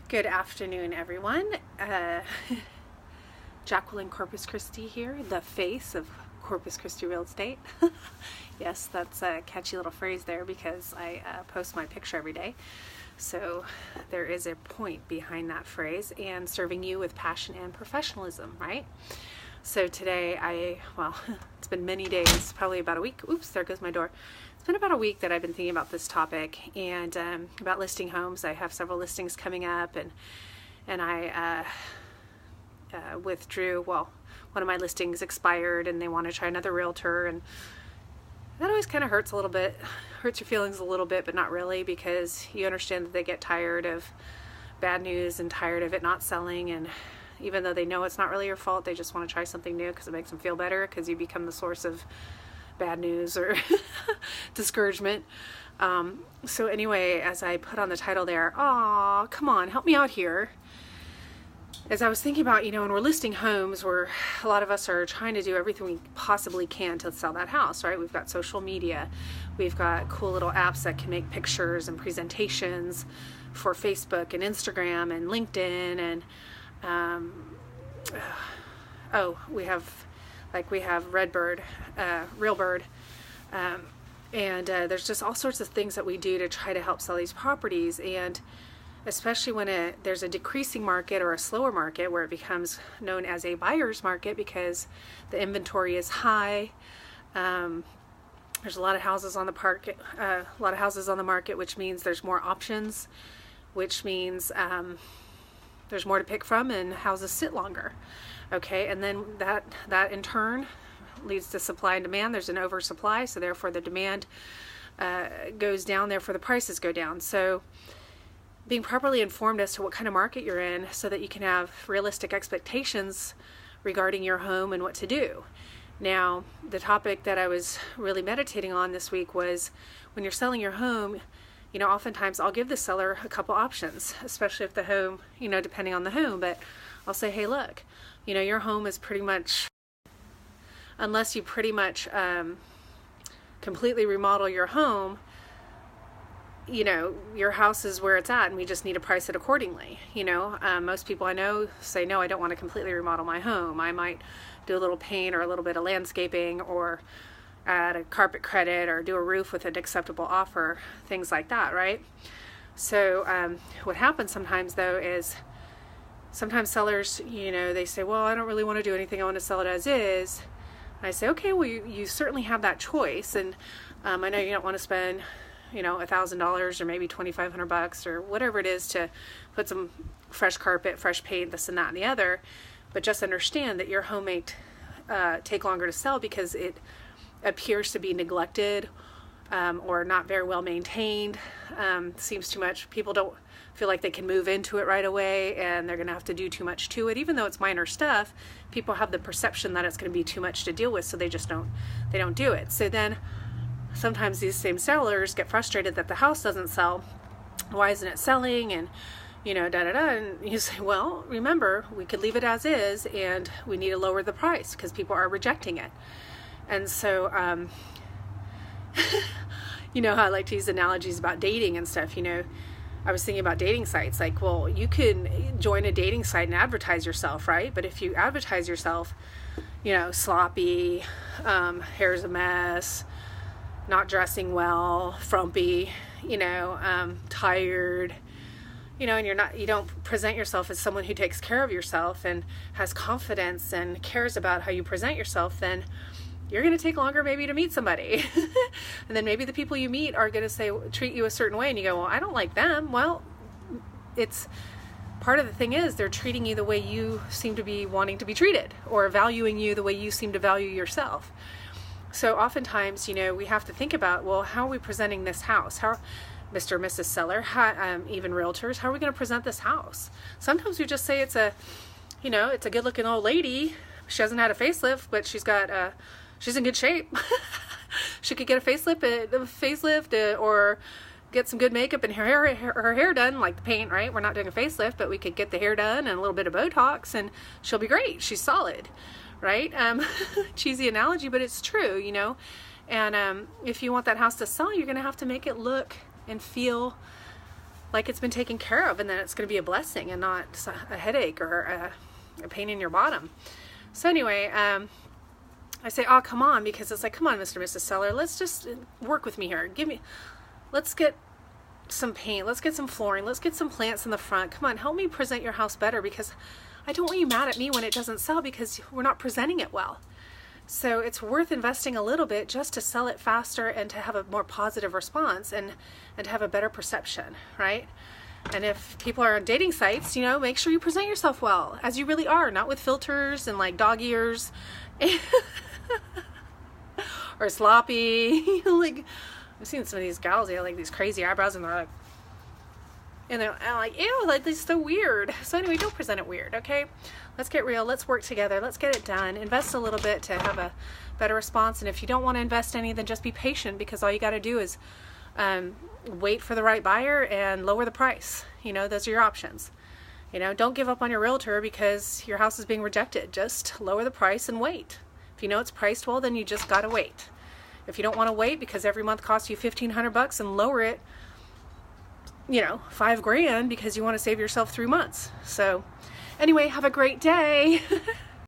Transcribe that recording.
Good afternoon, everyone. Jacqueline Corpus Christi here, the face of Corpus Christi Real Estate. Yes, that's a catchy little phrase there because I post my picture every day. So there is a point behind that phrase, and serving you with passion and professionalism, right? So today it's been many days, probably about a week. Oops, there goes my door. It's been about a week that I've been thinking about this topic and about listing homes. I have several listings coming up, and I withdrew. Well, one of my listings expired, and they want to try another realtor, and that always kind of hurts a little bit. Hurts your feelings a little bit, but not really, because you understand that they get tired of bad news and tired of it not selling, and even though they know it's not really your fault, they just want to try something new because it makes them feel better, because you become the source of bad news or discouragement. So anyway, as I put on the title there, "Aw, come on, help me out here." As I was thinking about, when we're listing homes, a lot of us are trying to do everything we possibly can to sell that house, right? We've got social media. We've got cool little apps that can make pictures and presentations for Facebook and Instagram and LinkedIn, and we have Redbird, Realbird, and there's just all sorts of things that we do to try to help sell these properties. And especially when there's a decreasing market or a slower market where it becomes known as a buyer's market because the inventory is high. There's a lot of houses on the market, which means there's more options, which means there's more to pick from, and houses sit longer. Okay, and then that in turn leads to supply and demand. There's an oversupply, so therefore the demand goes down, therefore the prices go down. So being properly informed as to what kind of market you're in so that you can have realistic expectations regarding your home and what to do. Now, the topic that I was really meditating on this week was when you're selling your home, oftentimes I'll give the seller a couple options, especially if the home, depending on the home, but I'll say, hey, look, your home is pretty much, unless you pretty much completely remodel your home, your house is where it's at, and we just need to price it accordingly. Most people I know say, no, I don't want to completely remodel my home. I might do a little paint or a little bit of landscaping, or add a carpet credit, or do a roof with an acceptable offer, things like that, right? So what happens sometimes, though, is sometimes sellers, they say, well, I don't really want to do anything. I want to sell it as is. I say, okay, well, you certainly have that choice, and I know you don't want to spend $1,000 or maybe $2,500 or whatever it is to put some fresh carpet, fresh paint, this and that and the other. But just understand that your home may take longer to sell because it appears to be neglected or not very well maintained. Seems too much. People don't feel like they can move into it right away, and they're going to have to do too much to it. Even though it's minor stuff, people have the perception that it's going to be too much to deal with, so they don't do it. So then sometimes these same sellers get frustrated that the house doesn't sell. Why isn't it selling? And and you say, well, remember, we could leave it as is, and we need to lower the price because people are rejecting it. And so how I like to use analogies about dating and stuff. I was thinking about dating sites, like, well, you can join a dating site and advertise yourself, right? But if you advertise yourself, sloppy, hair's a mess, not dressing well, frumpy, tired, and you don't present yourself as someone who takes care of yourself and has confidence and cares about how you present yourself, then you're going to take longer maybe to meet somebody. And then maybe the people you meet are going to treat you a certain way, and you go, well, I don't like them. Well, it's part of the thing is they're treating you the way you seem to be wanting to be treated, or valuing you the way you seem to value yourself. So oftentimes, we have to think about, well, how are we presenting this house? How, Mr. and Mrs. Seller, even realtors, how are we going to present this house? Sometimes we just say it's a good-looking old lady. She hasn't had a facelift, but she's in good shape. She could get a facelift, or get some good makeup and her hair done, like the paint, right? We're not doing a facelift, but we could get the hair done and a little bit of Botox, and she'll be great. She's solid. Right? Cheesy analogy, but it's true, And if you want that house to sell, you're going to have to make it look and feel like it's been taken care of, and then it's going to be a blessing and not a headache or a pain in your bottom. So anyway, I say, oh, come on, because it's like, come on, Mr. and Mrs. Seller, let's just work with me here. Let's get some paint, let's get some flooring, let's get some plants in the front. Come on, help me present your house better, because I don't want you mad at me when it doesn't sell because we're not presenting it well. So it's worth investing a little bit just to sell it faster and to have a more positive response and to have a better perception, right? And if people are on dating sites, you know, make sure you present yourself well, as you really are, not with filters and like dog ears or sloppy. Like, I've seen some of these gals, they have like these crazy eyebrows, and they're like, ew, like, this is so weird. So anyway, don't present it weird, okay? Let's get real. Let's work together. Let's get it done. Invest a little bit to have a better response. And if you don't want to invest any, then just be patient, because all you got to do is wait for the right buyer and lower the price. You know, those are your options. You know, don't give up on your realtor because your house is being rejected. Just lower the price and wait. If you know it's priced well, then you just got to wait. If you don't want to wait because every month costs you $1,500 and lower it, you know, $5,000 because you want to save yourself 3 months. So anyway, have a great day.